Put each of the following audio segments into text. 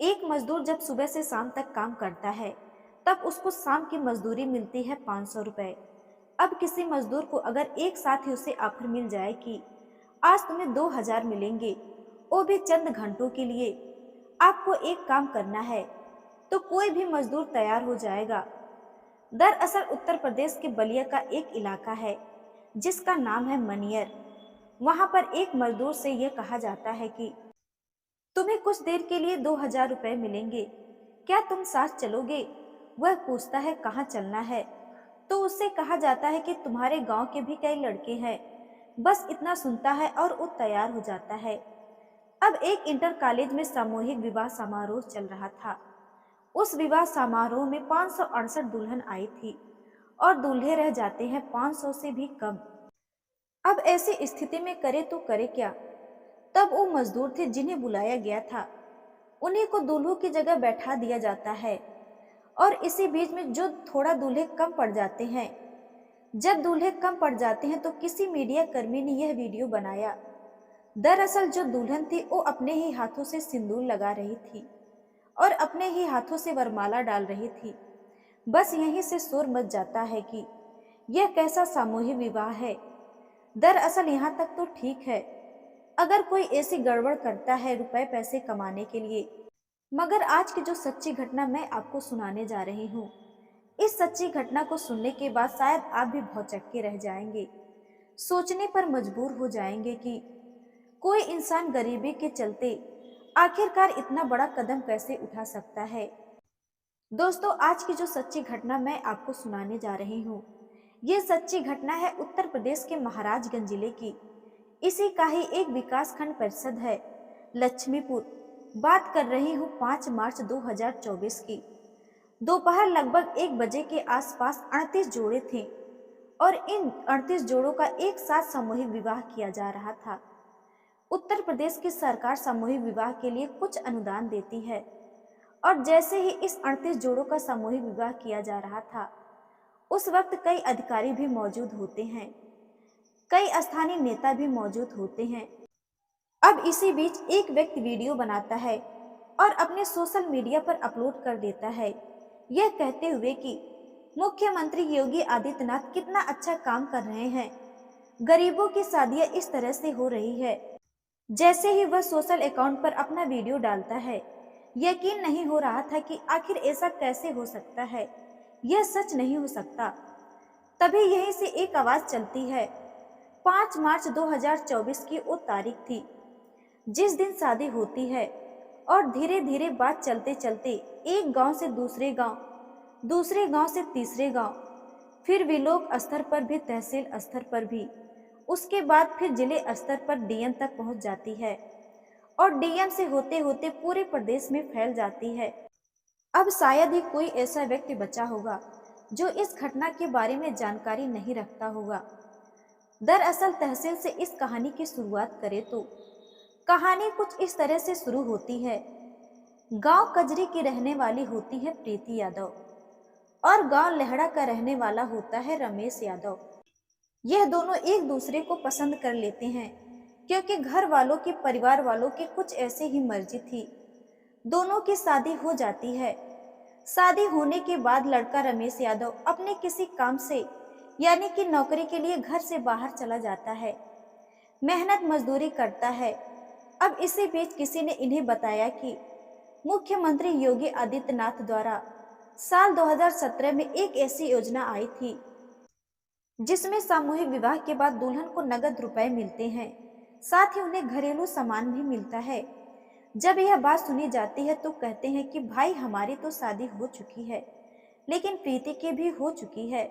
एक मजदूर जब सुबह से शाम तक काम करता है, तब उसको शाम की मजदूरी मिलती है 500 रुपए। अब किसी मजदूर को अगर एक साथ ही उसे ऑफर मिल जाए कि आज तुम्हें 2000 मिलेंगे, वो भी चंद घंटों के लिए, आपको एक काम करना है, तो कोई भी मजदूर तैयार हो जाएगा। दरअसल उत्तर प्रदेश के बलिया का एक इलाका है जिसका नाम है मनियर। वहां पर एक मजदूर से यह कहा जाता है कि तुम्हें कुछ देर के लिए 2000 रुपए मिलेंगे, क्या तुम साथ चलोगे? वह पूछता है कहाँ चलना है, तो उससे कहा जाता है कि तुम्हारे गांव के भी कई लड़के हैं। बस इतना सुनता है और वो तैयार हो जाता है। अब एक इंटर कॉलेज में सामूहिक विवाह समारोह चल रहा था। उस विवाह समारोह में 568 दुल्हन आई थी और दूल्हे रह जाते हैं 500 से भी कम। अब ऐसी स्थिति में करे तो करे क्या? तब वो मजदूर थे जिन्हें बुलाया गया था, उन्हीं को दूल्हों की जगह बैठा दिया जाता है। और इसी बीच में जो थोड़ा दूल्हे कम पड़ जाते हैं, जब दूल्हे कम पड़ जाते हैं तो किसी मीडिया कर्मी ने यह वीडियो बनाया। दरअसल जो दुल्हन थी वो अपने ही हाथों से सिंदूर लगा रही थी और अपने ही हाथों से वरमाला डाल रही थी। बस यहीं से शोर मच जाता है कि यह कैसा सामूहिक विवाह है। दरअसल यहाँ तक तो ठीक है, अगर कोई ऐसी गड़बड़ करता है रुपए पैसे कमाने के लिए, मगर आज की जो सच्ची घटना मैं आपको सुनाने जा रही हूँ, इस सच्ची घटना को सुनने के बाद शायद आप भी भौचक्के रह जाएंगे, सोचने पर मजबूर हो जाएंगे कि कोई इंसान गरीबी के चलते आखिरकार इतना बड़ा कदम कैसे उठा सकता है। दोस्तों, आज की जो सच्ची घटना मैं आपको सुनाने जा रही हूँ, ये सच्ची घटना है उत्तर प्रदेश के महाराजगंज जिले की। इसी का ही एक विकास खंड परिषद है लक्ष्मीपुर। बात कर रही हूँ 5 मार्च 2024 की। दोपहर लगभग 1 बजे के आसपास 38 जोड़े थे और इन 38 जोड़ों का एक साथ सामूहिक विवाह किया जा रहा था। उत्तर प्रदेश की सरकार सामूहिक विवाह के लिए कुछ अनुदान देती है और जैसे ही इस 38 जोड़ों का सामूहिक विवाह किया जा रहा था, उस वक्त कई अधिकारी भी मौजूद होते हैं, कई स्थानीय नेता भी मौजूद होते हैं। अब इसी बीच एक व्यक्ति वीडियो बनाता है और अपने सोशल मीडिया पर अपलोड कर देता है, यह कहते हुए कि मुख्यमंत्री योगी आदित्यनाथ कितना अच्छा काम कर रहे हैं, गरीबों की शादियां इस तरह से हो रही है। जैसे ही वह सोशल अकाउंट पर अपना वीडियो डालता है, यकीन नहीं हो रहा था कि आखिर ऐसा कैसे हो सकता है, यह सच नहीं हो सकता। तभी यहीं से एक आवाज चलती है। 5 मार्च 2024 की वो तारीख थी जिस दिन शादी होती है और धीरे धीरे बात चलते चलते एक गांव से दूसरे गांव, दूसरे गांव से तीसरे गांव, फिर विलोक स्तर पर भी, तहसील स्तर पर भी, उसके बाद फिर जिले स्तर पर डीएम तक पहुंच जाती है और डीएम से होते होते पूरे प्रदेश में फैल जाती है। अब शायद ही कोई ऐसा व्यक्ति बचा होगा जो इस घटना के बारे में जानकारी नहीं रखता होगा। दरअसल तहसील से इस कहानी की शुरुआत करें तो कहानी कुछ इस तरह से शुरू होती है। गांव कजरी की रहने वाली होती है प्रीति यादव और गांव लेहड़ा का रहने वाला होता है रमेश यादव। यह दोनों एक दूसरे को पसंद कर लेते हैं क्योंकि घर वालों की, परिवार वालों की कुछ ऐसे ही मर्जी थी। दोनों की शादी हो जाती है। शादी होने के बाद लड़का रमेश यादव अपने किसी काम से यानी कि नौकरी के लिए घर से बाहर चला जाता है, मेहनत मजदूरी करता है। अब इसी बीच किसी ने इन्हें बताया कि मुख्यमंत्री योगी आदित्यनाथ द्वारा साल 2017 में एक ऐसी योजना आई थी जिसमें सामूहिक विवाह के बाद दुल्हन को नगद रुपए मिलते हैं, साथ ही उन्हें घरेलू सामान भी मिलता है। जब यह बात सुनी जाती है तो कहते हैं कि भाई हमारी तो शादी हो चुकी है, लेकिन प्रीति की भी हो चुकी है।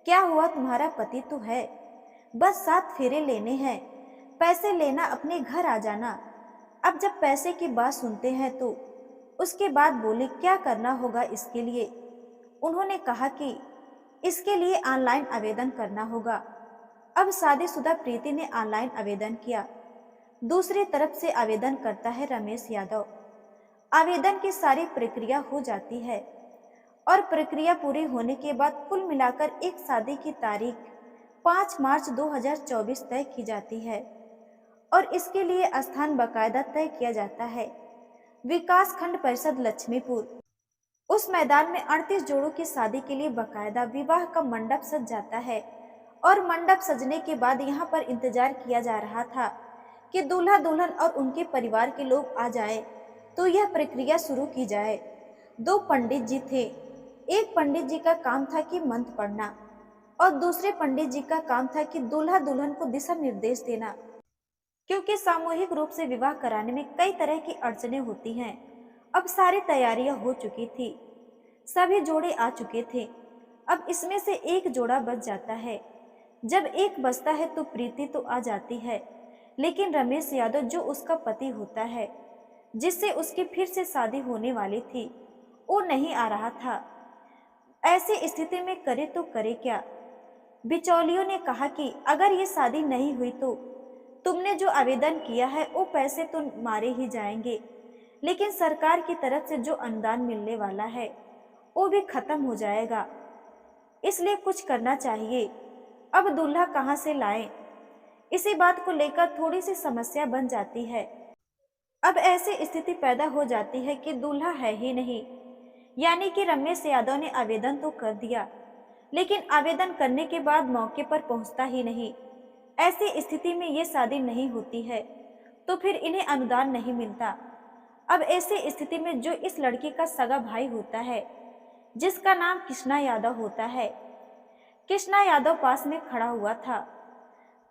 क्या हुआ, तुम्हारा पति तो है, बस 7 फेरे लेने हैं, पैसे लेना, अपने घर आ जाना। अब जब पैसे की बात सुनते हैं तो उसके बाद बोले क्या करना होगा इसके लिए। उन्होंने कहा कि इसके लिए ऑनलाइन आवेदन करना होगा। अब शादीशुदा प्रीति ने ऑनलाइन आवेदन किया। दूसरी तरफ से आवेदन करता है रमेश यादव। आवेदन की सारी प्रक्रिया हो जाती है और प्रक्रिया पूरी होने के बाद कुल मिलाकर एक शादी की तारीख 5 मार्च 2024 तय की जाती है और इसके लिए स्थान बाकायदा तय किया जाता है। विकास खंड परिषद लक्ष्मीपुर। उस मैदान में 38 जोड़ों की शादी के लिए बकायदा विवाह का मंडप सज जाता है और मंडप सजने के बाद यहाँ पर इंतजार किया जा रहा था कि दूल्हा दुल्हन और उनके परिवार के लोग आ जाएं, तो यह प्रक्रिया शुरू की जाए। दो पंडित जी थे। एक पंडित जी का काम था कि मंत्र पढ़ना और दूसरे पंडित जी का काम था कि दूल्हा दुल्हन को दिशा निर्देश देना। क्योंकि सामूहिक रूप से विवाह कराने में कई तरह की अड़चनें होती हैं, अब सारी तैयारियां हो चुकी थी। सभी जोड़े आ चुके थे। अब इसमें से एक जोड़ा बच जाता है। जब एक बचता है तो प्रीति तो आ जाती है, लेकिन रमेश यादव जो उसका पति होता है, जिससे उसकी फिर से शादी होने वाली थी, वो नहीं आ रहा था। ऐसी स्थिति में करे तो करे क्या। बिचौलियों ने कहा कि अगर ये शादी नहीं हुई तो तुमने जो आवेदन किया है वो पैसे तो मारे ही जाएंगे, लेकिन सरकार की तरफ से जो अनुदान मिलने वाला है वो भी खत्म हो जाएगा, इसलिए कुछ करना चाहिए। अब दूल्हा कहाँ से लाएं? इसी बात को लेकर थोड़ी सी समस्या बन जाती है। अब ऐसी स्थिति पैदा हो जाती है कि दूल्हा है ही नहीं, यानी कि रमेश यादव ने आवेदन तो कर दिया, लेकिन आवेदन करने के बाद मौके पर पहुंचता ही नहीं। ऐसी स्थिति में ये शादी नहीं होती है तो फिर इन्हें अनुदान नहीं मिलता। अब ऐसी स्थिति में जो इस लड़की का सगा भाई होता है, जिसका नाम कृष्णा यादव होता है, कृष्णा यादव पास में खड़ा हुआ था।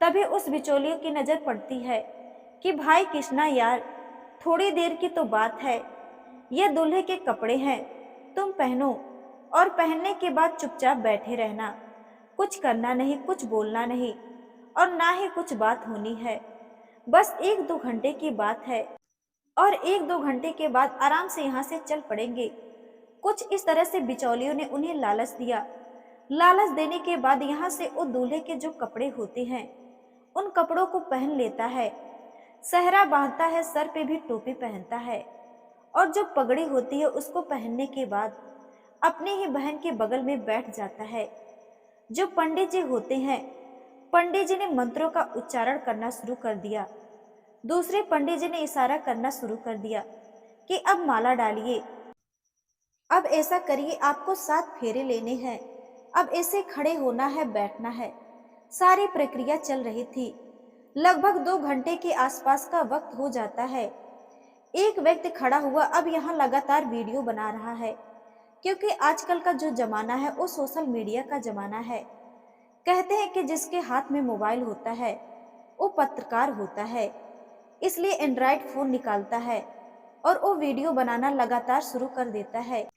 तभी उस बिचौलियों की नजर पड़ती है कि भाई कृष्णा यार, थोड़ी देर की तो बात है, ये दूल्हे के कपड़े हैं, तुम पहनो और पहनने के बाद चुपचाप बैठे रहना, कुछ करना नहीं, कुछ बोलना नहीं और ना ही कुछ बात होनी है। बस 1-2 घंटे की बात है और 1-2 घंटे के बाद आराम से यहाँ से चल पड़ेंगे। कुछ इस तरह से बिचौलियों ने उन्हें लालच दिया। लालच देने के बाद यहाँ से वो दूल्हे के जो कपड़े होते हैं उन कपड़ों को पहन लेता है, सहरा बांधता है, सर पे भी टोपी पहनता है और जो पगड़ी होती है उसको पहनने के बाद अपनी ही बहन के बगल में बैठ जाता है। जो पंडित जी होते हैं, पंडित जी ने मंत्रों का उच्चारण करना शुरू कर दिया। दूसरे पंडित जी ने इशारा करना शुरू कर दिया कि अब माला डालिए, अब ऐसा करिए, आपको 7 फेरे लेने हैं, अब ऐसे खड़े होना है, बैठना है। सारी प्रक्रिया चल रही थी। लगभग 2 घंटे के आसपास का वक्त हो जाता है। एक व्यक्ति खड़ा हुआ अब यहाँ लगातार वीडियो बना रहा है, क्योंकि आजकल का जो जमाना है वो सोशल मीडिया का जमाना है। कहते हैं कि जिसके हाथ में मोबाइल होता है वो पत्रकार होता है, इसलिए एंड्रॉइड फोन निकालता है और वो वीडियो बनाना लगातार शुरू कर देता है।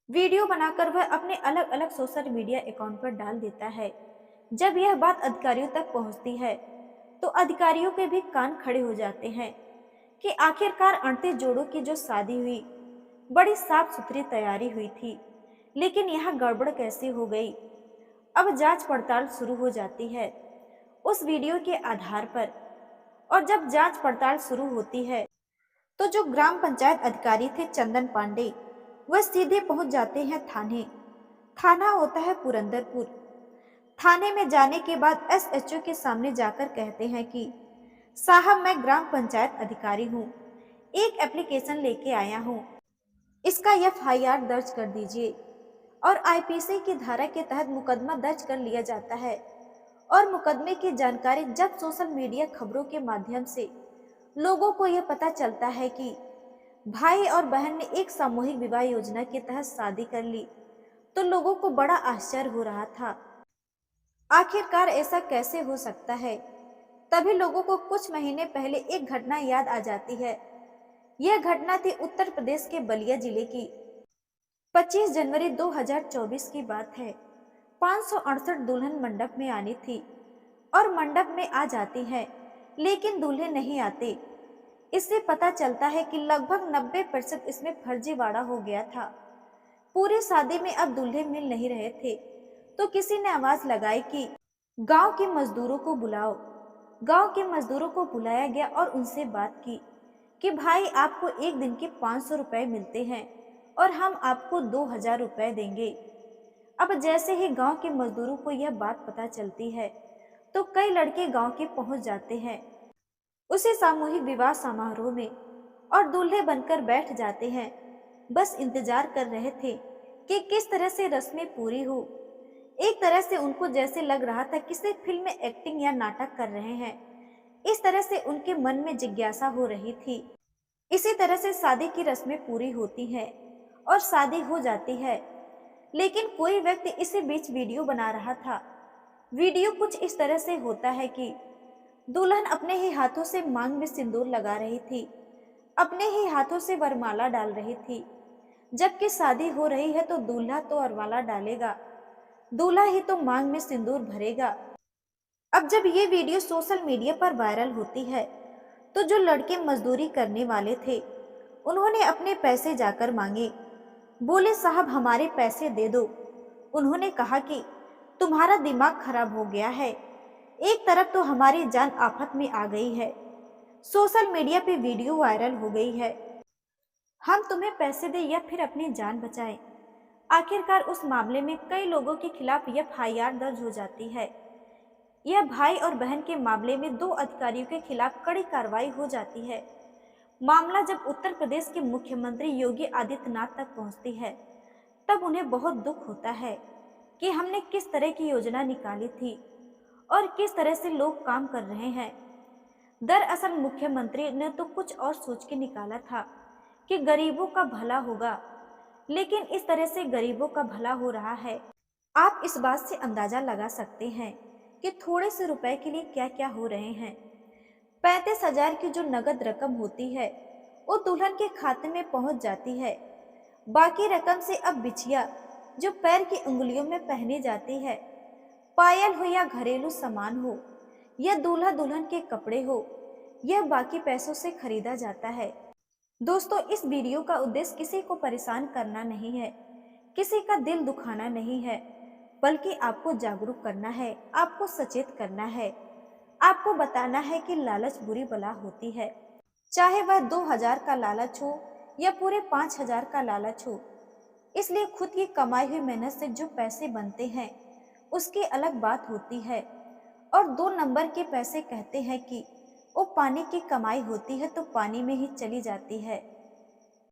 वीडियो बनाकर वह अपने अलग अलग सोशल मीडिया अकाउंट पर डाल देता है। जब यह बात अधिकारियों तक पहुंचती है तो अधिकारियों के भी कान खड़े हो जाते हैं कि आखिरकार 38 जोड़ों की जो शादी हुई, बड़ी साफ सुथरी तैयारी हुई थी, लेकिन यहाँ गड़बड़ कैसे हो गई। अब जांच पड़ताल शुरू हो जाती है उस वीडियो के आधार पर, और जब जांच पड़ताल शुरू होती है तो जो ग्राम पंचायत अधिकारी थे चंदन पांडे, वह सीधे पहुंच जाते हैं थाने। थाना होता है पुरंदरपुर। थाने में जाने के बाद एसएचओ के सामने जाकर कहते हैं कि साहब, मैं ग्राम पंचायत अधिकारी हूँ, एक एप्लीकेशन लेके आया हूँ, इसका एफआईआर दर्ज कर दीजिए। और आईपीसी की धारा के तहत मुकदमा दर्ज कर लिया जाता है। और मुकदमे की जानकारी जब सोशल मीडिया खबरों के माध्यम से लोगों को यह पता चलता है कि भाई और बहन ने एक सामूहिक विवाह योजना के तहत शादी कर ली, तो लोगों को बड़ा आश्चर्य हो रहा था। आखिरकार ऐसा कैसे हो सकता है। तभी लोगों को कुछ महीने पहले एक घटना याद आ जाती है। यह घटना थी उत्तर प्रदेश के बलिया जिले की। 25 जनवरी 2024 की बात है। 568 दुल्हन मंडप में आनी थी और मंडप में आ जाती है, लेकिन दूल्हे नहीं आते। इससे पता चलता है कि लगभग 90% इसमें फर्जीवाड़ा हो गया था। पूरी शादी में अब दूल्हे मिल नहीं रहे थे, तो किसी ने आवाज लगाई कि गांव के मजदूरों को बुलाओ। गांव के मजदूरों को बुलाया गया और उनसे बात की कि भाई, आपको एक दिन के 500 रुपए मिलते हैं और हम आपको 2000 रुपए देंगे। अब जैसे ही गांव के मजदूरों को यह बात पता चलती है तो कई लड़के गांव के पहुंच जाते हैं उसी सामूहिक विवाह समारोह में और दूल्हे बनकर बैठ जाते हैं। बस इंतजार कर रहे थे कि किस तरह से रस्में पूरी हो। एक तरह से उनको जैसे लग रहा था किसी फिल्म में एक्टिंग या नाटक कर रहे हैं। इस तरह से उनके मन में जिज्ञासा हो रही थी। इसी तरह से शादी की रस्में पूरी होती हैं और शादी हो जाती है। लेकिन कोई व्यक्ति इसी बीच वीडियो बना रहा था। वीडियो कुछ इस तरह से होता है कि दुल्हन अपने ही हाथों से मांग में सिंदूर लगा रही थी, अपने ही हाथों से वरमाला डाल रही थी। जबकि शादी हो रही है तो दूल्हा तो वरमाला डालेगा, दूल्हा ही तो मांग में सिंदूर भरेगा। अब जब ये वीडियो सोशल मीडिया पर वायरल होती है तो जो लड़के मजदूरी करने वाले थे उन्होंने अपने पैसे जाकर मांगे। बोले, साहब हमारे पैसे दे दो। उन्होंने कहा कि तुम्हारा दिमाग खराब हो गया है, एक तरफ तो हमारी जान आफत में आ गई है, सोशल मीडिया पे वीडियो वायरल हो गई है, हम तुम्हें पैसे दें या फिर अपनी जान बचाएं। आखिरकार उस मामले में कई लोगों के खिलाफ एफआईआर दर्ज हो जाती है। यह भाई और बहन के मामले में दो अधिकारियों के खिलाफ कड़ी कार्रवाई हो जाती है। मामला जब उत्तर प्रदेश के मुख्यमंत्री योगी आदित्यनाथ तक पहुंचती है तब उन्हें बहुत दुख होता है कि हमने किस तरह की योजना निकाली थी और किस तरह से लोग काम कर रहे हैं। दरअसल मुख्यमंत्री ने तो कुछ और सोच के निकाला था कि गरीबों का भला होगा, लेकिन इस तरह से गरीबों का भला हो रहा है। आप इस बात से अंदाजा लगा सकते हैं कि थोड़े से रुपए के लिए क्या क्या हो रहे हैं। 35,000 की जो नगद रकम होती है वो दुल्हन के खाते में पहुंच जाती है। बाकी रकम से अब बिछिया जो पैर की उंगलियों में पहनी जाती है, पायल हो या घरेलू सामान हो या दूल्हा दुल्हन के कपड़े हो, यह बाकी पैसों से खरीदा जाता है। दोस्तों, इस वीडियो का उद्देश्य किसी को परेशान करना नहीं है, किसी का दिल दुखाना नहीं है, बल्कि आपको जागरूक करना है, आपको सचेत करना है, आपको बताना है कि लालच बुरी बला होती है। चाहे वह 2,000 का लालच हो या पूरे 5,000 का लालच हो। इसलिए खुद की कमाई हुई मेहनत से जो पैसे बनते हैं उसकी अलग बात होती है। और 2 नंबर के पैसे कहते हैं कि वो पानी की कमाई होती है तो पानी में ही चली जाती है।